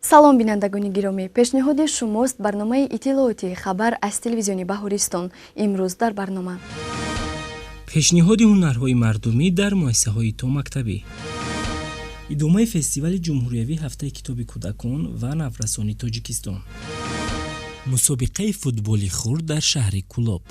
салом бинандагони гиромӣ, пешниҳоди шумост барномаи иттилооти хабар аз телевизиони Баҳористон. имрӯз дар барнома пешниҳоди ҳунарҳои мардумӣ дар муассисаҳои то мактабӣ, идомаи фестивали ҷумҳуриявӣ ҳафтаи китоби кӯдакон ва наврасони Тоҷикистон, мусобиқаи футболи хурд дар шаҳри Кӯлоб.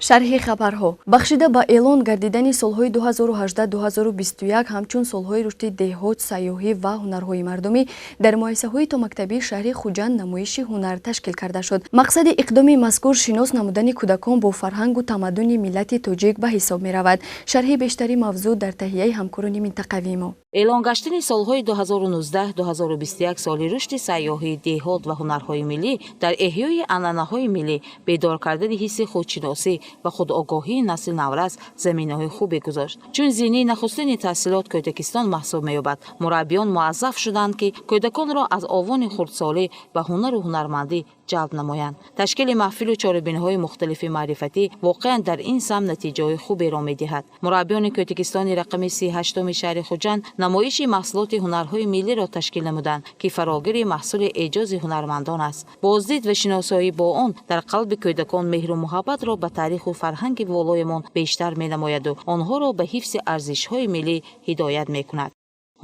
шарҳи хабарҳо. Бахшида ба эълон гардидани солҳои 2018-2021 ҳамчун солҳои рушди деҳот, сайёҳӣ ва ҳунарҳои мардумӣ дар муассисаҳои томактабии шаҳри Хуҷанд намоиши ҳунар ташкил карда шуд. Мақсади иқдоми мазкур шинос намудани кӯдакон бо фарҳангу тамаддуни миллати тоҷик ба ҳисоб меравад. шарҳи бештари мавзӯъ дар таҳияи ҳамкорони минтақавии мо. эълон гаштани солҳои 2019-2021 соли рушди сайёҳӣ, деҳот ва ҳунарҳои миллӣ дар эҳёи анъанаҳои миллӣ, бедор кардани ҳисси худшиносӣ ва худогоҳии насли наврас заминаҳои хубе гузошт. Чун зинни нахустини таҳсилот Кӯдакистон маҳсуб меёбад, мураббиён муаззаф шуданд, ки кӯдаконро аз овони хурдсолӣ ба ҳунару ҳунармандӣ ҷалб намоянд. Ташкили маҳфилу чорабиниҳои мухталифи маърифатӣ воқеан дар ин сам натиҷаҳои хуберо медиҳад. Мураббиёни Кӯдакистони рақами 38-уми шаҳри Хуҷанд намоиши маҳсулоти ҳунарҳои миллиро ташкил намуданд, ки фарогири маҳсули эҷози ҳунармандон аст. боздид ва шиносоӣ бо он дар қалби кӯдакон меҳру муҳаббатро ба таъриху фарҳанги волоямон бештар менамояду онҳоро ба ҳифзи арзишҳои миллӣ ҳидоят мекунад.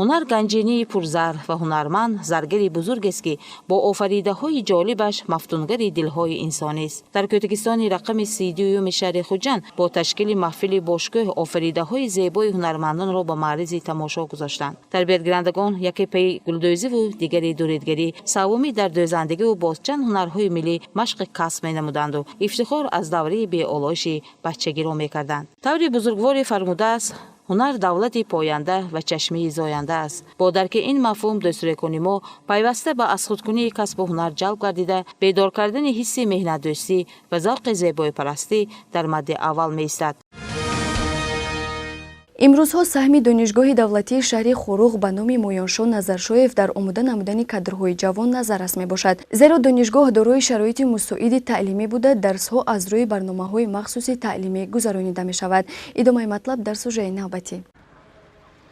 ҳунар ганҷинии пурзар ва ҳунарманд заргари бузургест, ки бо офаридаҳои ҷолибаш мафтунгари дилҳои инсонист. дар Кӯдакистони рақами 32-юми шаҳри Хуҷанд бо ташкили маҳфили бошгӯҳ офаридаҳои зебои ҳунармандонро ба маъризи тамошо гузоштанд. тарбиятгирандагон яке паи гулдӯзиву дигари дуридгарӣ, савуми дар дӯзандагиву бозчанд ҳунарҳои миллӣ машқи касб менамуданду ифтихор аз давраи беолоиши бачагиро мекарданд. таври бузургворӣ фармудааст: ҳунар давлати поянда ва чашмии зоянда аст. бо дарки ин мафҳум дӯстурекони мо пайваста ба азхудкунии касбу ҳунар ҷалб гардида, бедор кардани ҳисси меҳнатдӯстӣ ва завқи зебоипарастӣ дар мадди аввал меистад. имрӯзҳо саҳми донишгоҳи давлатии шаҳри Хоруғ ба номи Моёншо Назаршоев дар омода намудани кадрҳои ҷавон назаррас мебошад. зеро донишгоҳ дорои шароити мусоиди таълимӣ буда, дарсҳо аз рӯи барномаҳои махсуси таълимӣ гузаронида мешавад. идомаи матлаб дар сюжеи навбатӣ.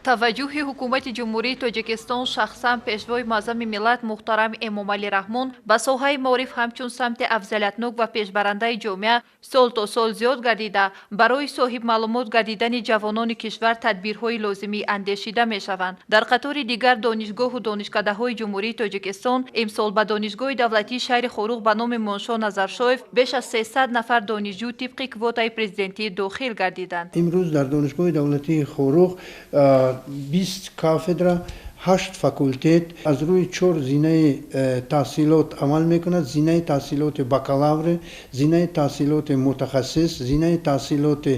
таваҷҷӯҳи ҳукумати ҷумҳурии Тоҷикистон шахсан пешвои маъзами миллат муҳтарам Эмомалӣ Раҳмон ба соҳаи маориф ҳамчун самти афзалиятнок ва пешбарандаи ҷомеа сол то сол зиёд гардида, барои соҳибмаълумот гардидани ҷавонони кишвар тадбирҳои лозимӣ андешида мешаванд. дар қатори дигар донишгоҳу донишкадаҳои ҷумҳурии Тоҷикистон имсол ба донишгоҳи давлатии шаҳри Хоруғ ба номи Моншо Назаршоев беш аз 300 нафар донишҷӯ тибқи квотаи президентӣ дохил гардиданд. имрӯз дар донишгоҳи давлатии Хоруғ 20 кафедра 8 факултет аз рӯи 4 зинаи таҳсилот амал мекунад: зинаи таҳсилоти бакалавр, зинаи таҳсилоти мутахассис, зинаи таҳсилоти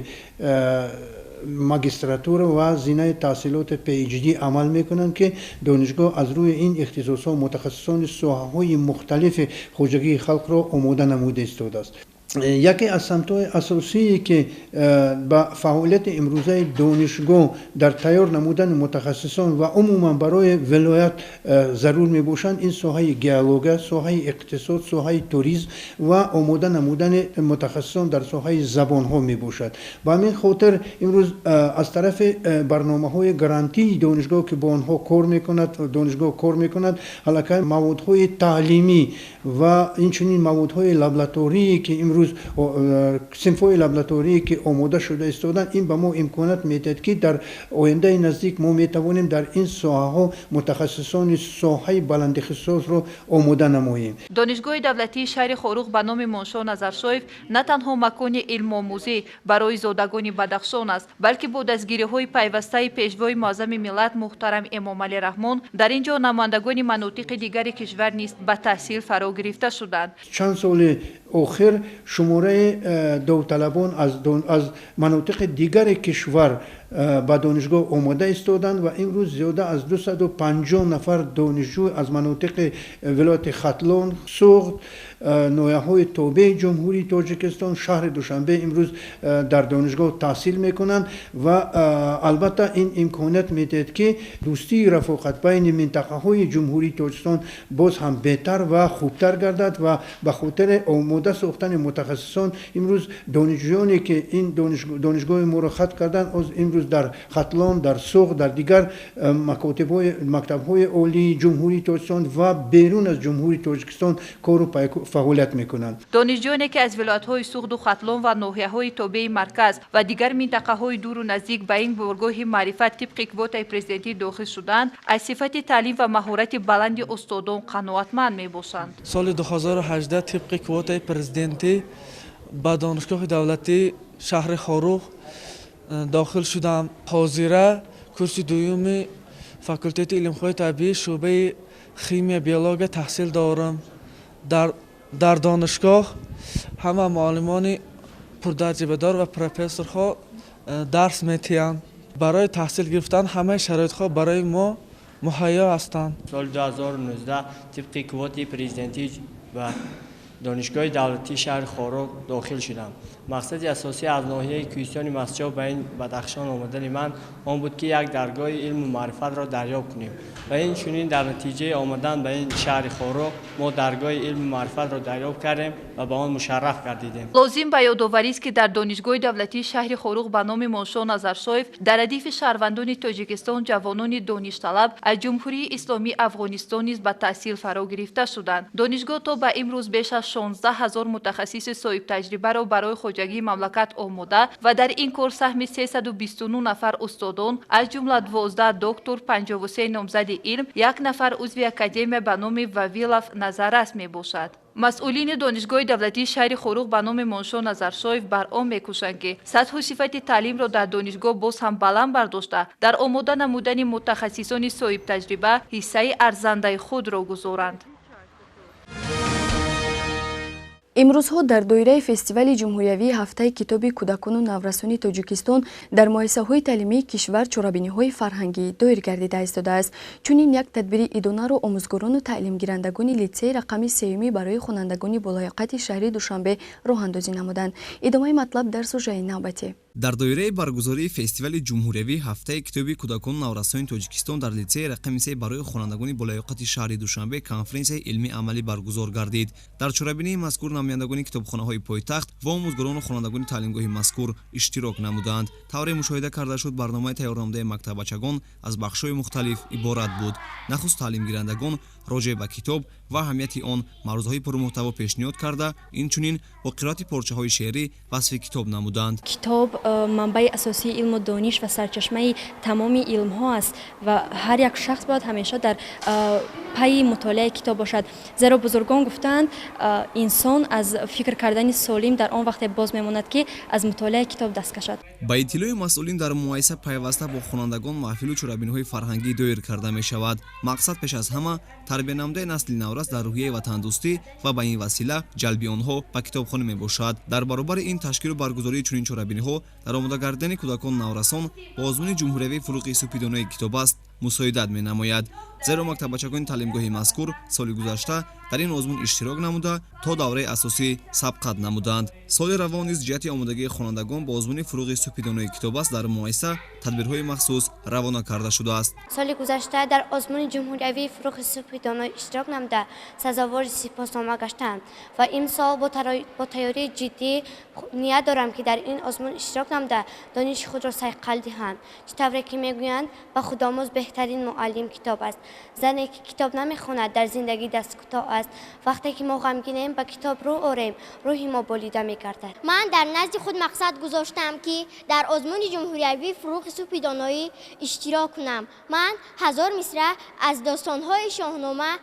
магистратура ва зинаи таҳсилоти PhD амал мекунанд, ки донишгоҳ аз рӯи ин ихтисосҳо мутахассисони соҳаҳои мухталифи хоҷагии халқро омода намуда истодааст. яке аз самтҳои асосие ки ба фаъолияти имрӯзаи донишгоҳ дар тайёр намудани мутахассисон ва умуман барои вилоят зарур мебошанд, ин соҳаи геология, соҳаи иқтисод, соҳаи туризм ва омода намудани мутахассисон дар соҳаи забонҳо мебошад. ба ҳамин хотир имрӯз аз тарафи барномаҳои грантии донишгоҳ ки бо онҳо донишгоҳ кор мекунад, ҳалакай маводҳои таълимӣ ва инчунин маводҳои лабораторие ки имрӯз синфҳои лабораторие ки омода шуда истоданд, ин ба мо имконат медиҳад, ки дар ояндаи наздик мо метавонем дар ин соҳаҳо мутахассисони соҳаи баландихисосро омода намоем. донишгоҳи давлатии шаҳри Хоруғ ба номи Моншо Назаршоев на танҳо макони илмомӯзӣ барои зодагони Бадахшон аст, балки бо дастгириҳои пайвастаи пешвои муъаззами миллат муҳтарам Эмомалӣ Раҳмон дар ин ҷо намояндагони манотиқи дигари кишвар низ ба таҳсил фаро гирифта шуданд. чанд соли охир шумораи довталабон аз манотиқи дигари кишвар ба донишгоҳ омода истоданд ва имрӯз зиёда аз 250 нафар донишҷӯ аз манотиқи вилояти Хатлон, Суғд, ноҳияҳои тобеи ҷумҳурии Тоҷикистон, шаҳри Душанбе имрӯз дар донишгоҳ таҳсил мекунанд ва албатта ин имконият медиҳад, ки дӯстии рафоқат байни минтақаҳои ҷумҳурии Тоҷикистон боз ҳам беҳтар ва хубтар гардад ва ба хотири омода сохтани мутахассисон имрӯз донишҷӯёне ки ин донишгоҳи моро хат карданд, имрӯз امروز در خطلان، در سوق، در دیگر مکتب‌های عالی جمهوری تاجیکستان و بیرون از جمهوری تاجیکستان کار و فعالیت میکنند. دانشجویانی که از ولایت‌های سوخت و خطلان و ناحیه‌های تابع مرکز و دیگر منطقه‌های دور و نزدیک به این بارگاه معرفت طبق کوتای پرزیدنتی داخل شدند، از صفت تعلیم و مهارت بلند استادان قناعتمند میباشند. سال 2018 طبق کوتای پرزیدنتی به دانشگاه دولتی شهر خاروخ داخل شدم. حاضره کورس دوم فاکولته علوم طبیعی شعبه خیمیا بیولوژی تحصیل دارم. در دانشگاه همه معلمان پرتجربه‌دار و پروفسورها درس می‌دهند. برای تحصیل گرفتن همه شرایط‌ها برای ما مهیا هستند. سال 2019 طبق کوتای پرزیدنتی و دانشگاه دولتی شهر خاروخ داخل شدم. مقصد اساسی از ناحیه کوهستان مسجد به این بدخشان آمدن من آن بود که یک درگاه علم و معرفت را دریافت کنیم و این چنین در نتیجه آمدن به این شهر خاروخ ما درگاه علم و معرفت را دریافت کردیم و به آن مشرف گردیدیم. لازم به یادآوری است که در دانشگاه دولتی شهر خاروخ به نام منشا نظرشاев در ردیف شهروندان تاجیکستان جوانان دانشطلب از جمهوری اسلامی افغانستان نیز به تحصیل فرا گرفته شدند. دانشگاه تا به امروز بیش از 16,000 متخصص صاحب تجربه را برای خواجگی مملکت آماده و در این کار سهم 329 نفر استادان از جمله 12 دکتر، 53 نامزد علم، 1 نفر عضو اکادمی به نام واویلوف نظررس می باشد. مسئولین دانشگاه دولتی شهر خاروخ به نام منشا نظرشاев بر آن می‌کوشند که سطح و صفت تعلیم را در دانشگاه باز هم بلند برداشته در آماده نمودن متخصصان صاحب تجربه حصه ارزنده خود را گذارند. امروزها در دایره فستیوال جمهوریوی هفته کتاب کودکان و نورسان تاجیکستان در مؤسسه‌های تعلیمی کشور چرابینی‌های فرهنگی دایر گردیده ایستاده است. چنین یک تدبیر ادانه را آموزگاران و تعلیم گیرندگان لیسه رقم 3 برای خوانندگان بالایقت شهری دوشنبه راه اندازی نمودند. ادامه مطلب در سوژه نوبتی. در دایره برگزاری فستیوال جمهوریوی هفته کتاب کودکان و نورسان تاجیکستان در لیسه رقم 3 برای خوانندگان بالایقت شهری دوشنبه کنفرانس علمی عملی برگزار گردید. در چرابینی مذکور نمایندگان کتابخانه‌های پایتخت و آموزگاران و خوانندگان تعلیمگاه مذکور اشتراک نمودند. طور مشاهده کرده شد برنامه تیارنامه مکتب بچگان از بخش‌های مختلف عبارت بود. نخست تعلیم گیرندگان راجع به کتاب و اهمیت آن موضوعهای پرمحتوا پیشنهاد کرده، اینچنین با قرائت پارچه‌های شعری وصف کتاب نمودند. کتاب منبع اساسی علم و دانش و سرچشمه تمام علم ها است و هر یک شخص باید همیشه در پی مطالعه کتاب باشد، زیرا بزرگان گفتند انسان از فکر کردن سالم در آن وقت باز میماند که از مطالعه کتاب دست کشد. با اطلاع مسئولین در مؤسسه پیوسته با خوانندگان محفل و چرابینی‌های فرهنگی دایر کرده می شود. مقصد پیش از همه تربیت نموده نسل نورس در روحیه وطندوستی و به این وسیله جلب آنها به کتابخانه می باشد. در برابر این تشکیل و برگزاری چنین چرابینی‌ها در آماده کردن کودکان نورسان با آزمون جمهوریوی فروغ سپیدانه کتاب است مساعدت می نماید. زیرا مکتب بچگان تعلیمگاه مذکور سال گذشته در این آزمون اشتراک نموده تا دوره اساسی سبقت نمودند. سال روان نیز جهت آمادگی خوانندگان با آزمون فروغ سپیدانه کتاب است در مؤسسه تدبیرهای مخصوص روانه کرده شده است. سال گذشته در آزمون جمهوریوی فروغ سپیدانه اشتراک نموده سزاوار سپاسنامه گشتم و امسال با تیاری جدی نیت دارم که در این آزمون اشتراک نموده دانش خود را صیقل دهم. چطوری که میگویند به خودآموز بهترین معلم کتاب است. زنی که کتاب نمیخواند در زندگی دست کوتاه است. وقتی که ما غمگینیم به کتاب رو آریم روح ما بالیده میگردد. من در نزد خود مقصد گذاشتم که در آزمون جمهوریوی فروغ سپیدانه اشتراک کنم. من 1000 مصرع از داستان‌های شاهنامه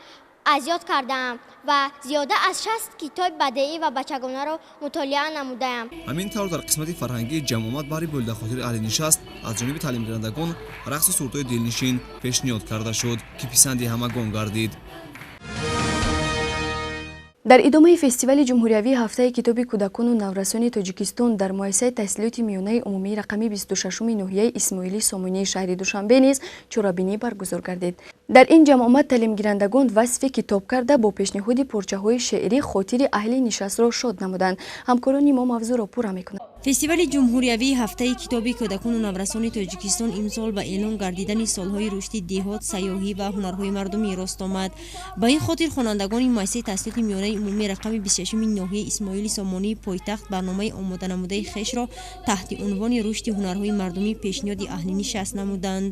از یاد کردم و زیاده از 60 کتاب بدیعی و بچگانه را مطالعه نمودم. همین طور در قسمت فرهنگی جمع آمد برای بلده خاطر اهل نشست از جانب تعلیم گیرندگان رقص و سرودهای دلنشین پیشنهاد کرده شد که پسند همگان گردید. در ادامه فستیوال جمهوریوی هفته کتاب کودکان و نورسان تاجیکستان در مؤسسه تحصیلات میانه عمومی رقم 26 ناحیه اسماعیلی سامانی شهر دوشنبه نیز چرابینی برگزار گردید. در این جمع آمد تعلیم گیرندگان وصف کتاب کرده با پیشنهاد پارچه‌های شعری خاطر اهل نشست را شاد نمودند. همکاران ما موضوع را پوره می‌کنند. фестивали ҷумҳуриявии ҳафтаи китоби кӯдакону наврасони тоҷикистон имсол ба эълон гардидани солҳои рушди деҳот, сайёҳӣ ва ҳунарҳои мардумӣ рост омад. Ба ин хотир хонандагони муассисаи таҳсилоти миёнаи умумии рақами 26 ноҳияи Исмоили Сомонии пойтахт барномаи омоданамудаи хешро таҳти унвони рушди ҳунарҳои мардумӣ пешниҳоди аҳли нишаст намуданд.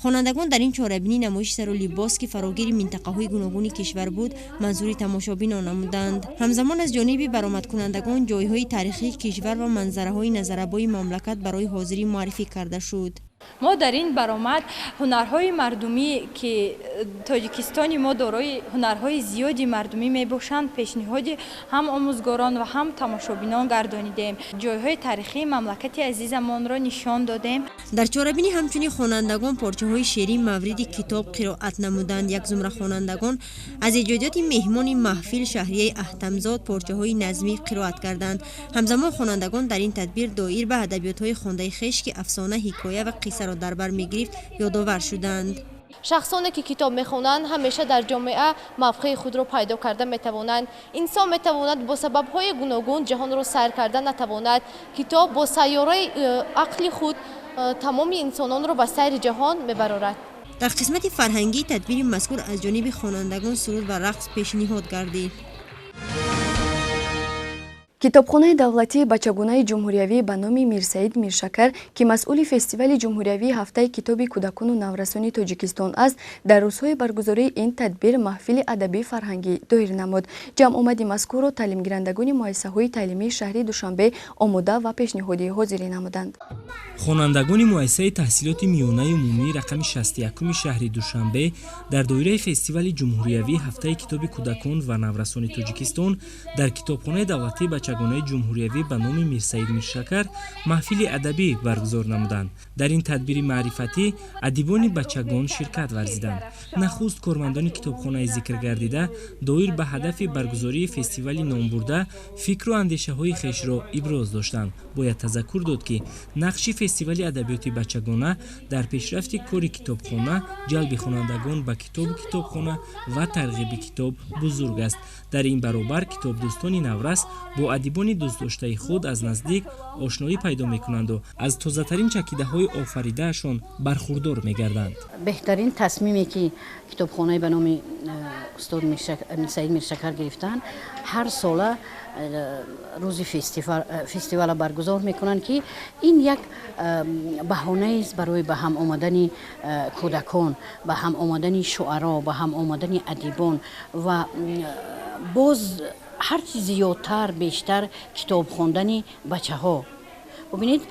Хонандагон дар ин чорабинӣ намоиши сару либос, ки фарогири минтақаҳои гуногуни кишвар буд, манзури тамошобинон намуданд. ҳамзамон аз ҷониби баромадкунандагон ҷойҳои тарихии кишвар ва манзараҳои назарабои мамлакат барои ҳозирӣ муаррифӣ карда шуд. мо дар ин баромад ҳунарҳои мардумӣ ки тоҷикистони мо дорои ҳунарҳои зиёди мардумӣ мебошанд пешниҳоди ҳам омӯзгорон ва ҳам тамошобинон гардонидем. ҷойҳои тарихии мамлакати азизамонро нишон додем. дар чорабинӣ ҳамчунин хонандагон порчаҳои шеърӣ мавриди китоб қироат намуданд. Як зумра хонандагон аз эҷодиёти меҳмони маҳфил Шаҳрияи Аҳтамзод порчаҳои назмӣ қироат карданд. ҳамзамон хонандагон дар ин тадбир доир ба адабиётҳои хондаи хеш, ки афсона, ҳикоя ва қиссаро дар бар мегирифт, ёдовар шуданд. шахсоне ки китоб мехонанд ҳамеша дар ҷомеа мавқеи худро пайдо карда метавонанд. инсон метавонад бо сабабҳои гуногун ҷаҳонро сайр карда натавонад. китоб бо сайёраи ақли худ тамоми инсононро ба сайри ҷаҳон мебарорад. дар қисмати фарҳангии тадбири мазкур аз ҷониби хонандагон суруд ва рақс пешниҳод гардид. китобхонаи давлатии бачагунаи ҷумҳуриявӣ ба номи Мирсаид Миршакар, ки масъули фестивали ҷумҳуриявии ҳафтаи китоби кӯдакону наврасони Тоҷикистон аст, дар рӯзҳои баргузории ин тадбир маҳфили адабӣ фарҳангӣ доир намуд. ҷамъомади мазкурро таълимгирандагони муассисаҳои таълимии шаҳри Душанбе омода ва пешниҳодӣ ҳозирӣ намуданд. хонандагони муассисаи таҳсилоти миёнаи умумии рақами 61 шаҳри Душанбе дар доираи фестивали ҷумҳуриявии ҳафтаи китоби кӯдакон ва наврасони Тоҷикистон дар китобхонаи давлатии бачагунаи ҷумҳуриявӣ ба номи Мирсаид Миршакар маҳфили адабӣ баргузор намуданд. дар ин тадбири маърифатӣ адибони бачагон ширкат варзиданд. нахуст кормандони китобхонаи зикр гардида доир ба ҳадафи баргузории фестивали номбурда фикру андешаҳои хешро иброз доштанд. бояд тазаккур дод, ки нақши фестивали адабиёти бачагона дар пешрафти кори китобхона, ҷалби хонандагон ба китобу китобхона ва тарғиби китоб бузург аст. дар ин баробар китобдӯстони наврас бо адибони дӯстдоштаи худ аз наздик ошноӣ пайдо мекунанду аз тозатарин чакидаҳои офаридаашон бархурдор мегарданд. беҳтарин тасмиме ки китобхонаи ба номи устод Мирсаид Миршакар гирифтанд, ҳар сола рӯзи фестивала баргузор мекунанд, ки ин як баҳонааст барои ба ҳам омадани кӯдакон, ба ҳам омадани шуъаро, ба ҳам омадани адибон ва боз ҳарчи зиёдтар бештар китоб хондани бачаҳо. бубинед,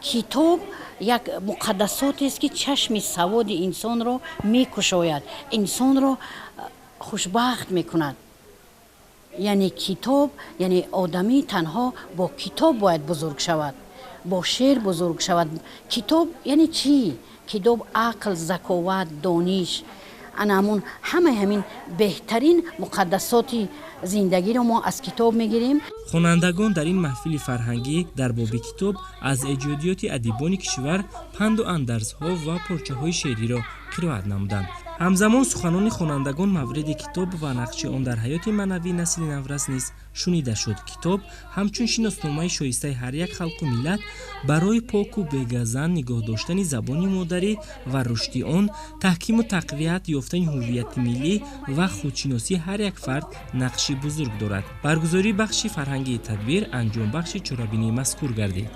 китоб як муқаддасотест, ки чашми саводи инсонро мекушояд, инсонро хушбахт мекунад. яъне китоб, яъне одамӣ танҳо бо китоб бояд бузург шавад, бо шеър бузург шавад. китоб яъне чӣ? китоб ақл, заковат, дониш, анамун ҳамаи ҳамин беҳтарин муқаддасоти зиндагиро мо аз китоб мегирем. хонандагон дар ин маҳфили фарҳангӣ дар боби китоб аз эҷодиёти адибони кишвар панду андарзҳо ва порчаҳои шеъриро қироат намуданд. ҳамзамон суханони хонандагон мавриди китоб ва нақши он дар ҳаёти маънавии насли наврас низ шунида шуд. китоб ҳамчун шиносномаи шоистаи ҳар як халқу миллат барои поку бегазан нигоҳ доштани забони модарӣ ва рушди он, таҳкиму тақвият ёфтани ҳуввияти миллӣ ва худшиносии ҳар як фард нақши бузург дорад. баргузории бахши фарҳангии тадбир анҷомбахши чорабинии мазкур гардид.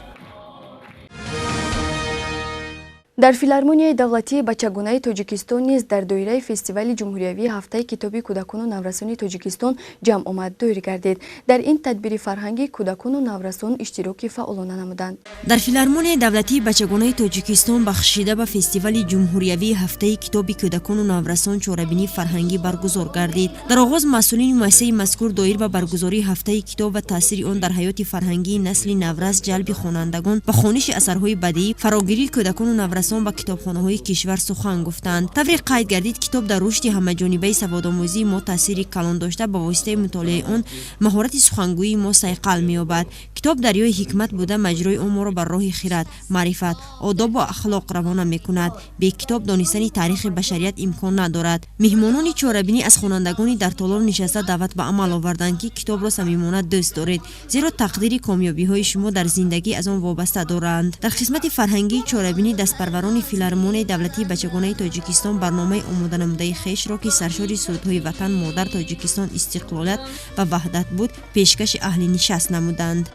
дар филармонияи давлатии бачагунаи Тоҷикистон низ дар доираи фестивали ҷумҳуриявии ҳафтаи китоби кӯдакону наврасони Тоҷикистон ҷамъомад доир гардид. дар ин тадбири фарҳангӣ кӯдакону наврасон иштироки фаъолона намуданд. дар филармонияи давлатии бачагунаи Тоҷикистон бахшида ба фестивали ҷумҳуриявии ҳафтаи китоби кӯдакону наврасон чорабинии фарҳангӣ баргузор гардид. дар оғоз масъулини муассисаи мазкур доир ба баргузории ҳафтаи китоб ва таъсири он дар ҳаёти фарҳангии насли наврас, ҷалби хонандагон ба хониши асарҳои бадиӣ, фарогирии кӯдакону наврасон ба китобхонаҳои кишвар сухан гуфтанд. тавре қайд гардид, китоб дар рушди ҳамаҷонибаи саводомӯзии мо таъсири калон дошта, ба воситаи мутолиаи он маҳорати сухангӯии мо сайқал меёбад. китоб дарёи ҳикмат буда маҷрои умурро бар роҳи хират, маърифат, одоб ва ахлоқ равона мекунад. бе китоб донистани таърихи башарият имкон надорад. меҳмонони чорабинӣ аз хонандагони дар толор нишаста даъват ба амал оварданд ки китобро самимона дӯст доред, зеро тақдири комёбиҳои шумо дар зиндагӣ аз он вобаста доранд. дар қисмати фарҳангии чорабинӣ дастпарварони филармонияи давлатии бачагонаи тоҷикистон барномаи омода намудаи хешро ки саршори сурудҳои ватан модар тоҷикистон истиқлолият ва ваҳдат буд пешкаши аҳли нишаст намуданд.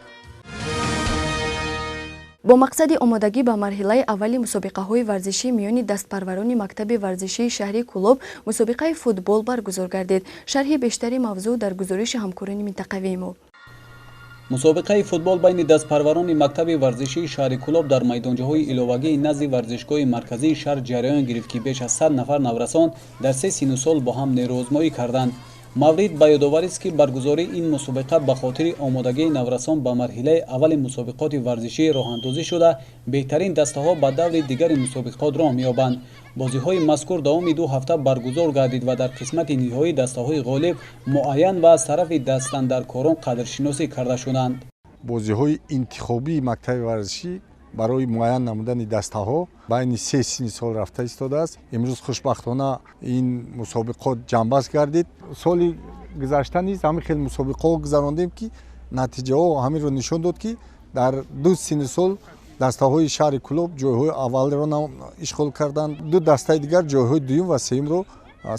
бо мақсади омодагӣ ба марҳилаи аввали мусобиқаҳои варзишӣ миёни дастпарварони мактаби варзишии шаҳри Кӯлоб мусобиқаи футбол баргузор гардид. шарҳи бештари мавзӯъ дар гузориши ҳамкорони минтақавии мо. мусобиқаи футбол байни дастпарварони мактаби варзишии шаҳри Кӯлоб дар майдонҷаҳои иловагии назди варзишгоҳи марказии шаҳр ҷараён гирифт ки беш аз 100 нафар наврасон дар 3 сину сол бо ҳам нерӯозмоӣ карданд. маврид ба ёдоварист ки баргузории ин мусобиқа ба хотири омодагии наврасон ба марҳилаи аввали мусобиқоти варзишӣ роҳандозӣ шуда беҳтарин дастаҳо ба даври дигари мусобиқот роҳ меёбанд. бозиҳои мазкур давоми 2 ҳафта баргузор гардид ва дар қисмати ниҳоӣ дастаҳои ғолиб муайян ва аз тарафи дастандаркорон қадршиносӣ карда шуданд. бозиҳои интихобии мактаби варзишӣ барои муайян намудани дастаҳо байни 3 сини сол рафта истодааст. имрӯз хушбахтона ин мусобиқот ҷамъбаст гардид. соли гузашта низ ҳамин хел мусобиқаҳо гузарондем ки натиҷаҳо ҳаминро нишон дод ки дар 2 сини сол дастаҳои шаҳри Кӯлоб ҷойҳои аввалро ишғол карданд, 2 дастаи дигар ҷойҳои дуюм ва сеюмро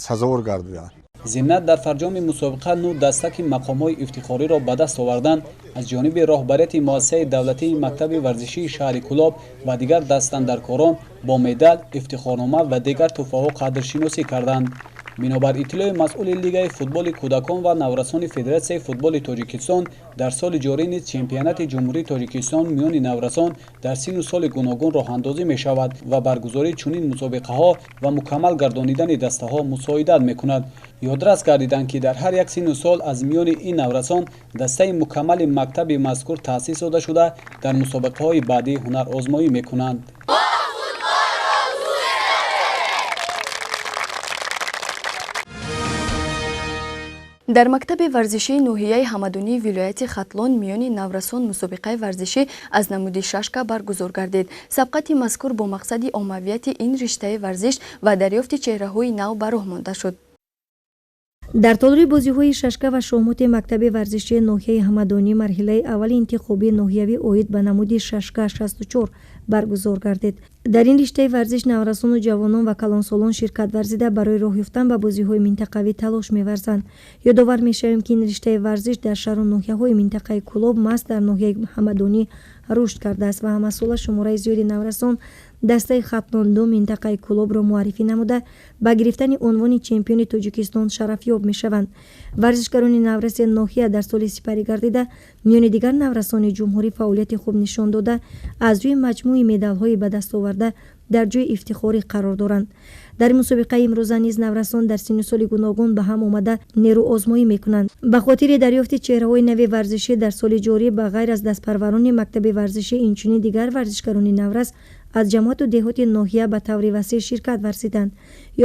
сазовор гардиданд. зимнат дар фарҷоми мусобиқа 9 даста ки мақомҳои ифтихориро ба даст оварданд аз ҷониби роҳбарияти муассисаи давлатии мактаби варзишии шаҳри Кӯлоб ва дигар дастандаркорон бо медал, ифтихорнома ва дигар тӯҳфаҳо қадршиносӣ карданд. бинобар иттилои масъули лигаи футболи кӯдакон ва наврасони федератсияи футболи тоҷикистон дар соли ҷорӣ низ чемпионати ҷумҳурии тоҷикистон миёни наврасон дар сину соли гуногун роҳандозӣ мешавад ва баргузории чунин мусобиқаҳо ва мукаммал гардонидани дастаҳо мусоидат мекунад. ёдрас гардиданд ки дар ҳар як сину сол аз миёни ин наврасон дастаи мукаммали мактаби мазкур таъсис дода шуда дар мусобиқаҳои баъдӣ ҳунарозмоӣ мекунанд. дар мактаби варзишии ноҳияи ҳамадонии вилояти хатлон миёни наврасон мусобиқаи варзишӣ аз намуди шашка баргузор гардид. сабқати мазкур бо мақсади оммавияти ин риштаи варзиш ва дарёфти чеҳраҳои нав ба роҳ монда шуд. дар толори бозиҳои шашка ва шоҳмоти мактаби варзишии ноҳияи ҳамадонӣ марҳилаи аввали интихобии ноҳиявӣ оид ба намуди шашка 64 баргузор гардид. дар ин риштаи варзиш наврасону ҷавонон ва калонсолон ширкат варзида барои роҳ ёфтан ба бозиҳои минтақавӣ талош меварзанд. ёдовар мешавем ки ин риштаи варзиш дар шаҳру ноҳияҳои минтақаи Кӯлоб маҳз дар ноҳияи ҳамадонӣ рушд кардааст ва ҳамасола шумораи зиёди наврасон дастаи хатлон 2 минтақаи Кӯлобро муаррифӣ намуда ба гирифтани унвони чемпиони Тоҷикистон шарафёб мешаванд. варзишгарони навраси ноҳия дар соли сипарӣ гардида миёни дигар наврасони ҷумҳурӣ фаъолияти хуб нишон дода аз рӯи маҷмӯи медалҳои ба даст оварда дар ҷои ифтихорӣ қарор доранд. дар мусобиқаи имрӯза низ наврасон дар синну соли гуногун ба ҳам омада нерӯозмоӣ мекунанд. ба хотири дарёфти чеҳраҳои нави варзишӣ дар соли ҷорӣ ба ғайр аз дастпарварони мактаби варзишӣ инчунин дигар варзишгарони наврас аз ҷамъияту деҳоти ноҳия ба таври васеъ ширкат варзиданд.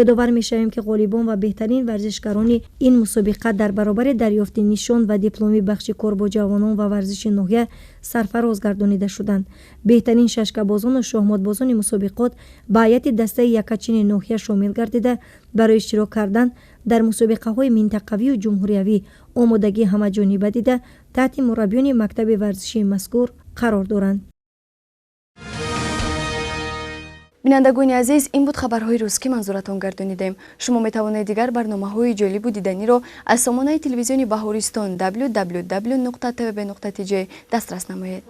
ёдовар мешавем ки ғолибон ва беҳтарин варзишгарони ин мусобиқа дар баробари дарёфти нишон ва дипломи бахши кор бо ҷавонон ва варзиши ноҳия сарфароз гардонида шуданд. беҳтарин шашкабозону шоҳмотбозони мусобиқот ба ҳайати дастаи якачини ноҳия шомил гардида барои иштирок кардан дар мусобиқаҳои минтақавию ҷумҳуриявӣ омодагии ҳамаҷониба дида таҳти мураббиёни мактаби варзишии мазкур қарор доранд. бинандагони азиз, ин буд хабарҳои рӯз ки манзуратон гардонидем. шумо метавонед дигар барномаҳои ҷолибу диданиро аз сомонаи телевизиони Баҳористон www.tvb.tj дастрас намоед.